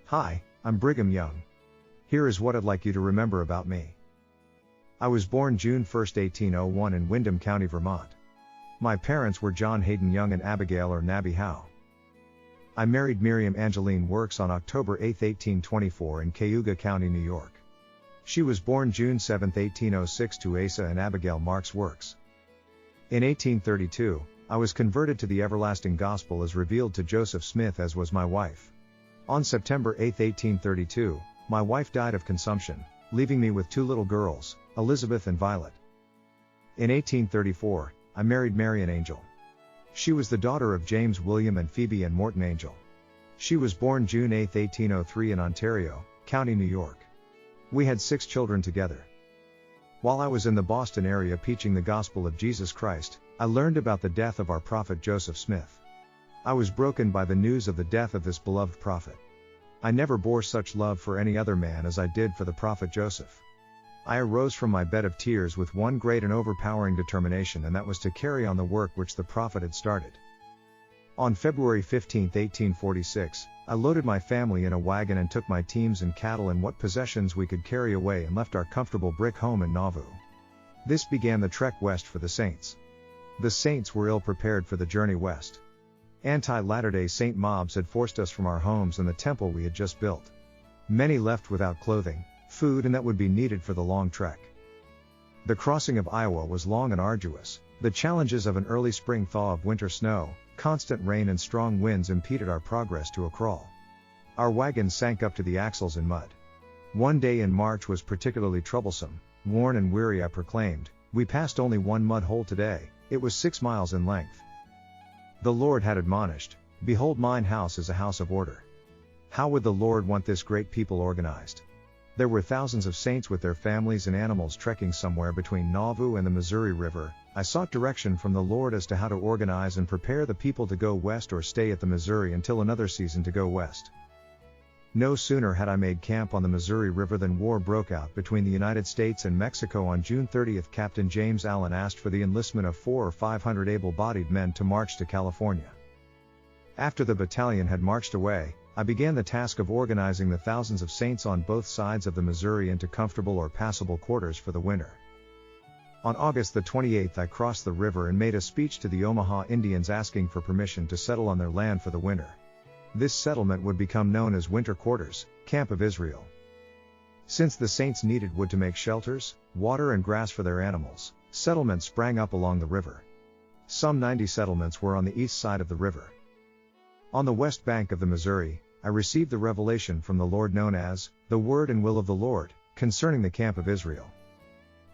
Hi, I'm Brigham Young. Here is what I'd like you to remember about me. I was born June 1, 1801 in Windham County, Vermont. My parents were John Hayden Young and Abigail or Nabby Howe. I married Miriam Angeline Works on October 8, 1824 in Cayuga County, New York. She was born June 7, 1806 to Asa and Abigail Marks Works. In 1832, I was converted to the everlasting gospel as revealed to Joseph Smith, as was my wife. On September 8, 1832, my wife died of consumption, leaving me with two little girls, Elizabeth and Violet. In 1834, I married Marian Angel. She was the daughter of James William and Phoebe and Morton Angel. She was born June 8, 1803 in Ontario, County, New York. We had 6 children together. While I was in the Boston area preaching the gospel of Jesus Christ, I learned about the death of our prophet Joseph Smith. I was broken by the news of the death of this beloved prophet. I never bore such love for any other man as I did for the prophet Joseph. I arose from my bed of tears with one great and overpowering determination, and that was to carry on the work which the prophet had started. On February 15, 1846, I loaded my family in a wagon and took my teams and cattle and what possessions we could carry away and left our comfortable brick home in Nauvoo. This began the trek west for the Saints. The Saints were ill prepared for the journey west. Anti-Latter-day Saint mobs had forced us from our homes and the temple we had just built. Many left without clothing, food, and that would be needed for the long trek. The crossing of Iowa was long and arduous. The challenges of an early spring thaw of winter snow, constant rain and strong winds impeded our progress to a crawl. Our wagons sank up to the axles in mud. One day in March was particularly troublesome. Worn and weary, I proclaimed, "We passed only one mud hole today, it was 6 miles in length." The Lord had admonished, "Behold, mine house is a house of order." How would the Lord want this great people organized? There were thousands of saints with their families and animals trekking somewhere between Nauvoo and the Missouri River. I sought direction from the Lord as to how to organize and prepare the people to go west or stay at the Missouri until another season to go west. No sooner had I made camp on the Missouri River than war broke out between the United States and Mexico. On June 30, Captain James Allen asked for the enlistment of 400 or 500 able-bodied men to march to California. After the battalion had marched away, I began the task of organizing the thousands of saints on both sides of the Missouri into comfortable or passable quarters for the winter. On August the 28th, I crossed the river and made a speech to the Omaha Indians asking for permission to settle on their land for the winter. This settlement would become known as Winter Quarters, Camp of Israel. Since the saints needed wood to make shelters, water and grass for their animals, settlements sprang up along the river. Some 90 settlements were on the east side of the river. On the west bank of the Missouri, I received the revelation from the Lord known as, the Word and Will of the Lord, concerning the Camp of Israel.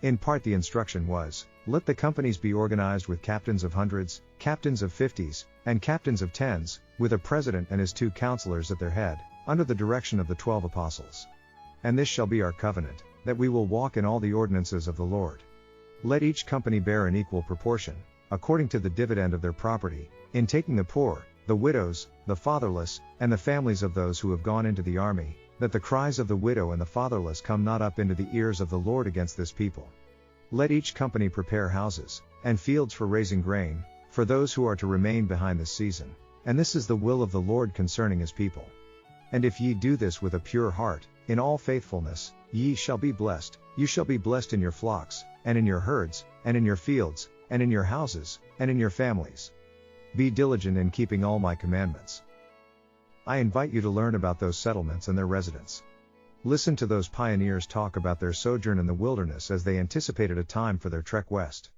In part the instruction was, let the companies be organized with captains of hundreds, captains of 50s, and captains of 10s, with a president and his 2 counselors at their head, under the direction of the 12 apostles. And this shall be our covenant, that we will walk in all the ordinances of the Lord. Let each company bear an equal proportion, according to the dividend of their property, in taking the poor, the widows, the fatherless, and the families of those who have gone into the army, that the cries of the widow and the fatherless come not up into the ears of the Lord against this people. Let each company prepare houses, and fields for raising grain, for those who are to remain behind this season, and this is the will of the Lord concerning his people. And if ye do this with a pure heart, in all faithfulness, ye shall be blessed. You shall be blessed in your flocks, and in your herds, and in your fields, and in your houses, and in your families. Be diligent in keeping all my commandments. I invite you to learn about those settlements and their residents. Listen to those pioneers talk about their sojourn in the wilderness as they anticipated a time for their trek west.